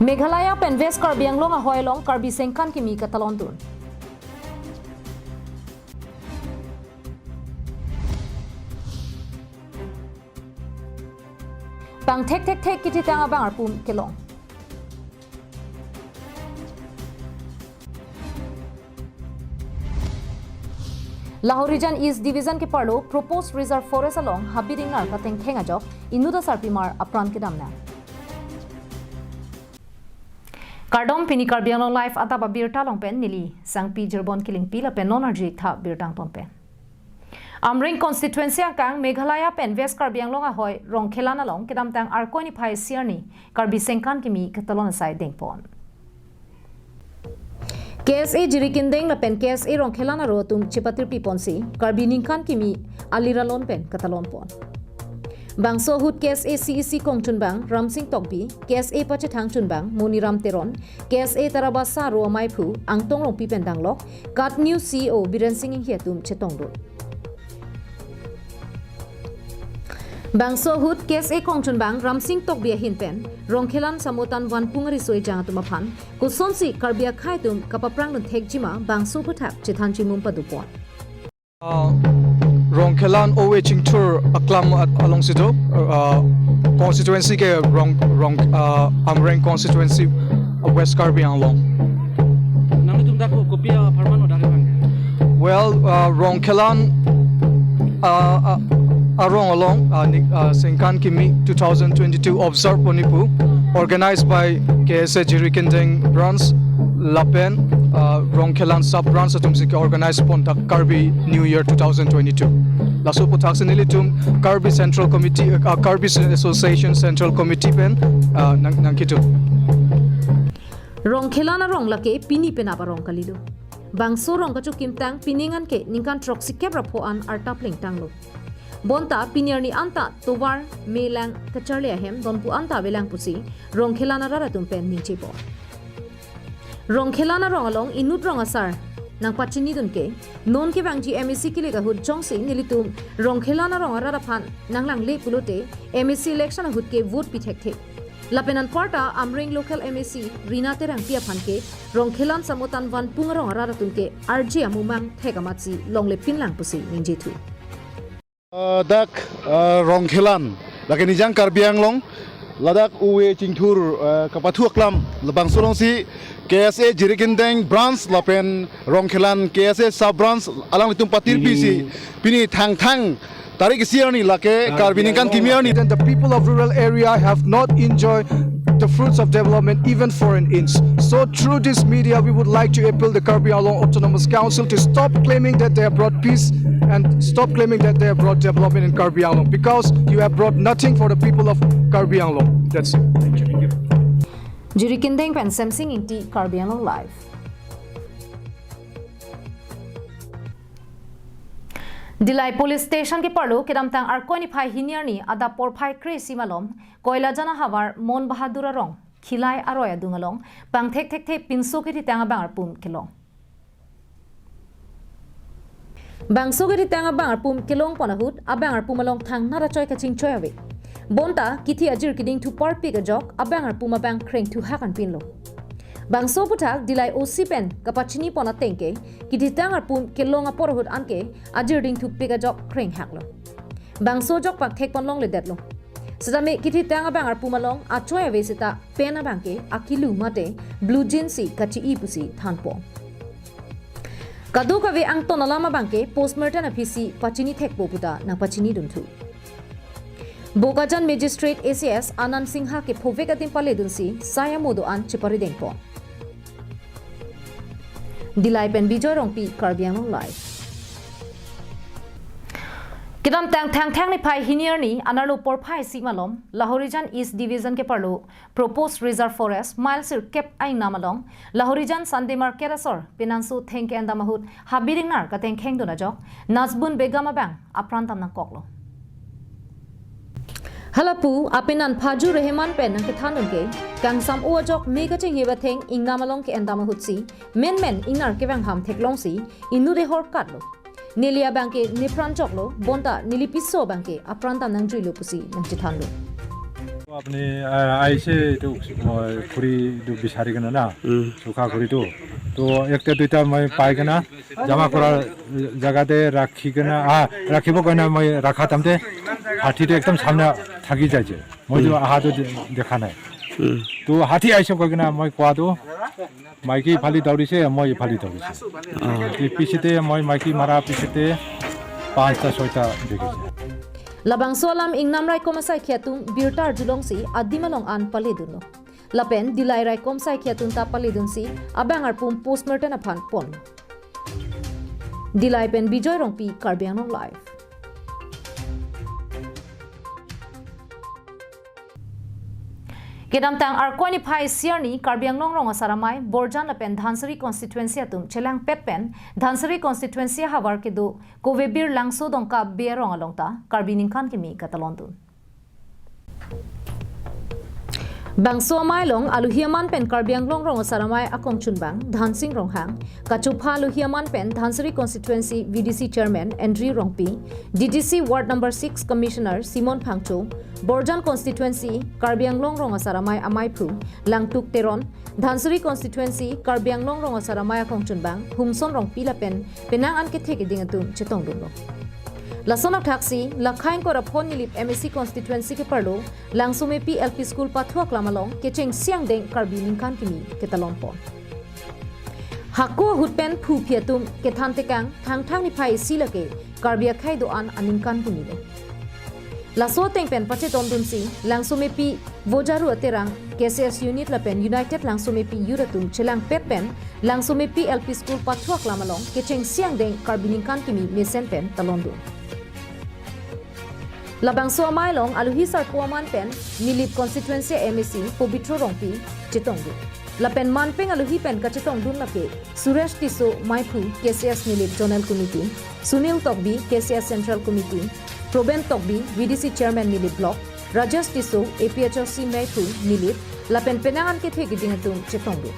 Meghalaya pen West Karbi Anglong a hoilong Karbi Sengkan kimi katalon turun. Bang tek kiti tanga bang arpum kelong. Lahore Region East Division ke parlo proposed reserve forest along habiding nar kateng thenga jok inuda sarpimar apran ke damna. Kardom pini Karbi Anglong life Adap Abirta long pen nili sangpi jerbon killing pila pen non-arjik tha birtang ton pen. Amring constituency angkang Meghalaya pen West Karbi Anglong a hoi rong khelan along kedam tang arkoni phai siarni Karbi Sengkan kimi katalon sai dengpon. KSA jirikindeng la pen KSA rong khelan aro tum chipatir piponsi Karbi ningkan kimi aliralon pen katalon pon. Bangso hut KSA CEC kongchun bang Ramsing Tokbi KSA pachethang chun bang Muniram Teron KSA Tarabasa ro maipu angtong rong pi pen danglok kat new CEO Biren Singh hiatum chetong do. Bangso hut KSA kongchun bang Ramsing Tokbi hin pen rongkhelan samotan wan pungari soi jang tumaphan kusonsi Karbia khaitum kapaprang nun thekjima bangso puthap chethan chimum padupon. Rongkhelan owe chingtur aklam along sito constituency ke amreng constituency West Karbi Anglong. Nang tum dako kopia farman odare bang. Well, Rongkhelan arong along Sengkan kimi 2022 observe ponipu organized by KSA Jirikindeng branch Lapen Rongkhelan sub branch atum sik organized pontak Karbi New Year 2022 laso potak senilitum Karbi Central Committee Karbi Association Central Committee pen nang kitu Rongkhelan arong lake pini penapa rong kalido bangso rong kachu kimtang piningan ke ningkan trok sikep rapoan artapling tanglo bonta pinirni anta towar melang kacharle ahem donpu anta belang pusi Rongkhelan arara tumpen ninchipo Rongkhelan arong along inut rong asar nang pachini dunke non ke bangji MEC kilega hut jongsi nilitum Rongkhelan arong arara phan nanglang le pulote MEC election hut ke vote pithek the lapenan parta amring local MEC Rina terang pia phanke Rongkhelan samotan wan pungarong arara tunke RJ amumang thegamatsi longle pinlang pusi ninjitu dak Rongkhelan laki nijang Karbi Anglong ladak uwe cingtur kapathu aklam lebang solongsi KSA Jirikindeng branch lapen Rongkhelan KSA sub branch alang litum patir PC pini thang tarik siarni lake Karbi ningkan kimiarni. Then the people of rural area have not enjoyed the fruits of development even for an inch. So through this media we would like to appeal the Karbi Anglong Autonomous Council to stop claiming that they have brought peace and stop claiming that they have brought development in Karbi Anglong because you have brought nothing for the people of Karbi Anglong. That's it. Thank you. Jirikindeng pen Samsung inti Karbi Anglong live. Dilai police station ke parlo kedam tang arkoni phai hiniarni Adap por phai kre simalom koila jana havar mon bahadura rong khilai aroya dungalong pang thek pinso ke tanga bang arpum kelong bangso ke tanga bang arpum kelong ponahut abang arpum along thang nara choi ka ching choi ave bonta kithi ajir kiding tu par pi ga jok abang arpum abang kreng tu hakan pinlo bangso puthak dilai OC pen kapachini pona tengke kithi tang arpum kelong aporhut anke ajir ding tu pi ga jok kreng haklo bangso jok pak thek pon long le detlo sadame kithi tang abang arpum along a choi ave sita pena bangke akilu mate blue jeans si kachi ipusi thanpo Kadu kawe ang tonalama bangke postmortem apisi pachini thek poputa na pachini duntu. Bokajan Magistrate ACS Anand Singha ke phoveka timpale dunsi saya modo an chipari dengpo. Dilai pen bijoy rongpi Karbi Anglong live. Kidam tang ni phai hiniarni anarlo por phai simalom Lahore Region East Division ke parlo proposed reserve forest milesir kep ai namalong Lahore Region Sunday Market asor pinansu thenke andamahut habiring nar ka tengkheng dona jok nazbun begama bang aprantam na koklo halapu apinan phaju rehman pen nang kethanun ke kangsam o jok mega ching heba theng ingamalong ke andamahut si men ingnar ke bang ham theklong si inude hor katlo Nilia bangke nipran choklo bonta nilipiso bangke apranta nang juilo pusi nang chithanlo আপনি আইসে তো ঘুরি বিচারি কেনা না শুকা ঘুরি তো একটা দুইটা মই পাই কেনা জমা করার জায়গাতে রাখি কেনা রাখিব কেনা মই রাখা তামতে হাতিটো একদম সামনে থাকি যাইছে মই তো আহাটো দেখা নাই তো হাতি আইসব কই কেনা মই কোৱাটো মাইকি ফালি দৌৰিছে মই ফালি দৌৰিছে পিছতে মই মাইকি মাৰা পিছতে 5টা 6টা দেখিছে Labang solam ing namrai komasai khiatung Abirta julong si adimalong an paledun lo. Lapen dilai rai komsai khiatung ta paledun si abangar pum postmortem aphan pon. Dilai pen bijoy rongpi Karbianong live. Kedam tang arkwani phai siarni Karbianglong rong asaramai Borjan lapen Dhansari constituency atum chelang petpen Dhansari constituency hawar kedu Kovebir langso dongka berong alongta Karbiningkan kimi katalondun Bangso amai long aluhiaman pen Karbianglong rong asaramai akong chunbang Dhansing rong hang kachupha aluhiaman pen Dhansari constituency VDC chairman Andrew Rongpi DDC ward number 6 commissioner Simon Phangcho Borjan constituency Karbianglong rong asaramai amai phu langtuk teron Dhansari constituency Karbianglong rong asaramai akong chunbang humson rong pila pen penang an ke theke dingatum chetong dum Lasonak taxi lakhain ko rapon nilip MSC constituency ke parlo langsume PLP school pathuak lamalong kecheng siang deng Karbiningkan kimi ketalon pon Hakko hutpen phu phiatum ke thantekang thangthang ni phai silake Karbia khai do an aningkan kimi le Laso tengpen pache tondun si langsume pi vojaru aterang KCS unit lapen United langsume pi yuratum chelang petpen langsume PLP school pathuak lamalong kecheng siang deng Karbiningkan kimi mesen pen talondu Labang so mailong aluhi sar kuaman pen nilip constituency MSC pobitro rongpi chitongdu lapen manpeng aluhi pen kachitong dun lake Suresh Tiso Maipu KCS nilip zonal committee Sunil Tokbi KCS central committee Proben Tokbi VDC chairman nilip block Rajesh Tiso APHRC Maipu nilip lapen penangan ke thegi dingatum chitongdu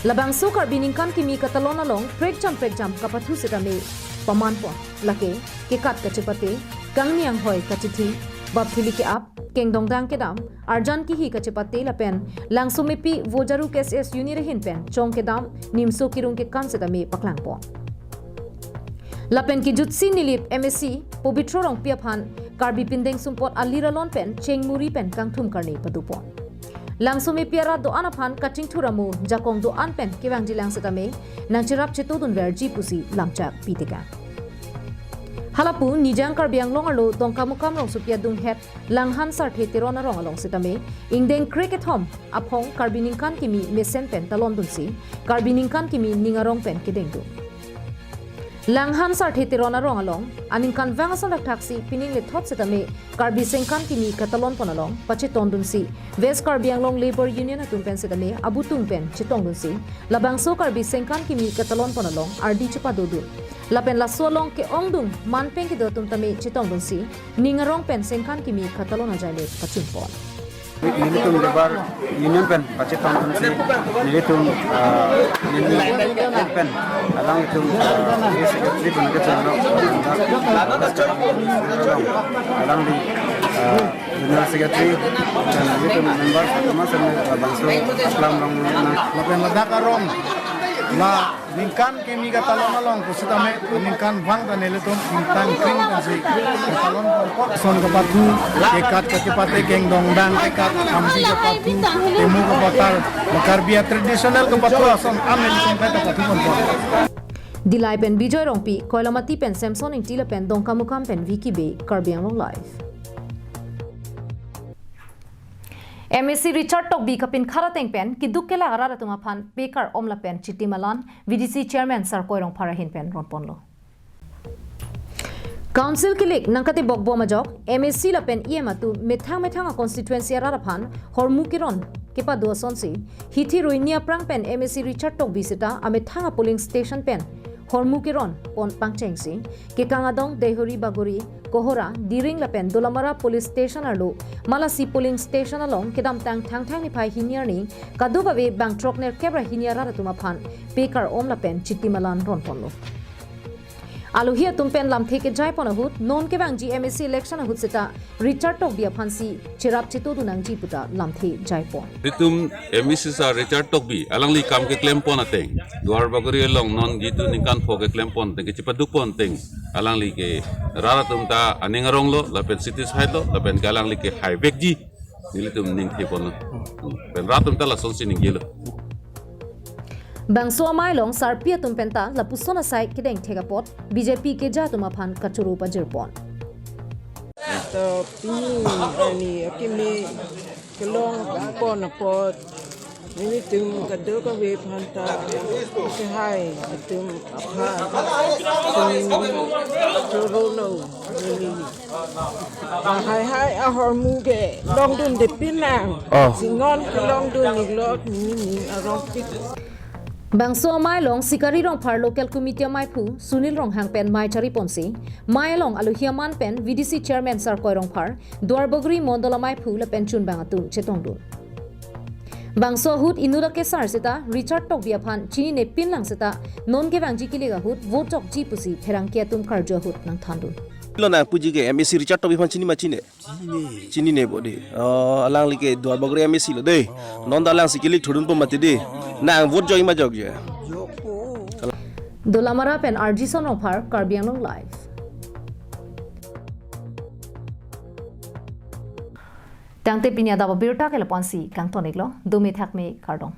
Labang so Karbiningkan kimi katalon along prek jam kapathu setame paman pon lake ke kat kachipate Kangniang hoy kachiti bapthili ke ap kengdongdang ke dam arjan ki hi kachipate lapen langsumipi vojaru KCS uni rehin pen chong ke dam nimso kirung ke kan setame paklang pon lapen ki jutsi nilip MSC pobitro rong piaphan Karbi pindeng sumpot aliralon pen chengmuri pen kangthum karni padupon Langsumi piara do anaphan kaching thuramu jakong do anpen kewangji langsetame nangchirap chetodun verji pusi langchak pitika Halapu nijang Karbianglong alo tongkamukam rong supia dung het langhan sar theterona rong along setame ingdeng cricket home aphong Karbiningkan kimi mesen pen talon dunsi Karbiningkan kimi ningarong pen kidengdu Langhan sar theterona rong along aningkan vangason taxi pining le thot setame Karbi sengkan kimi katalon ponalong pache tondunsi West Karbianglong Labor Union atum pen setame abutung pen chitong dunsi labangso Karbi sengkan kimi katalon ponalong RD chapa dodu Lapen la solong ke ongdung manpeng ke dotum tame chitong dunsi ningarong pen sengkan kimi katalon ajale pachimpon Nilitum lebar union pen pacetong kunci nilitum pen alang itu secretary pun kecil alang di general secretary dan nilitum member sama sama bangsa Islam rong Lapen ladak arong la ningkan kemi katalon along kusitame ningkan bang dan nilitum ningkan kring dan si katalon pokok son kapatu ekat kepate geng dongdang ekat amsi kapatu temu kapatar Karbia tradisional kapatu son amel son kapatu pokok Dilai pen bijoy rongpi koilamati pen Samson ing tila pen dongkamukam pen Vicky Bay Karbianglong live MSC Richard Tokbi kapin kharateng pen kiduk kela arara tuma phan pekar omla pen chiti malan VDC chairman sar koirong pharahin pen ronponlo Council kilik nangkati bokbo majok MSC la pen iematu methang constituency arara phan hormukiron kepa duasonsi hithi ruinia prang pen MSC Richard Tokbi sita amethanga polling station pen hormukiron pon pangchengsi ke kangadong dehori bagori kohora diring lapen dolamara police station arlo malasi polling station along kedam tang thang ni phai hiniar ni kadubave bangtrok ner kebra hiniara ratuma phan pekar om lapen chitimalan ronponlo alu hi tum pen lam theke jai pon hut non ke bang GMC election hut seta Richard tok bia phansi chirap chitu du nang ji puta lam the jai pon Ritum emisi sa Richard Tokbi alang li kam ke claim pon ateng duar bagari long non gitu nikan fo ke claim pon te ke cipaduk pon teng alang li ke rara tum ta aningarong lo la pen city side lo la pen galang li ke highway ji nili tum ning the pon lo pen ratum ta la son sin ngilo bang so mai long sar pia tum penta la pusona sai kideng thega pot BJP ke ja tuma phan kachuru pa jirpon to pini ani akimi kelong pon pot ini tum kado ka we phanta ke hai tum apha tum lo ni hai a hormu ke dong dun de pinang singon kelong dun ni lot ni arong pik bang so mai long sikari rong phar local committee mai phu sunil rong hang pen mai chari ponsi mai long alu hiaman pen VDC chairman sar koi rong phar dwarbogri mondola mai phu la pen chun bang atun chetong du bang so hut inura ke sar seta Richard tok bia phan chini ne pin lang seta non ke bang ji kiliga hut vote tok ji pusi pherang ke tum kharjo hut nang thandun Lona puji ke MSC Richard Tobi fan chini ma chini ne bodi alang like dua bagre MSC lo de non dalang sikilik thudun po mati de na vote joy ma jog je dolamara pen RG son offer karbiang long live tangte pinya da Abirta ke lapansi kang tonik lo dumi thak me kardong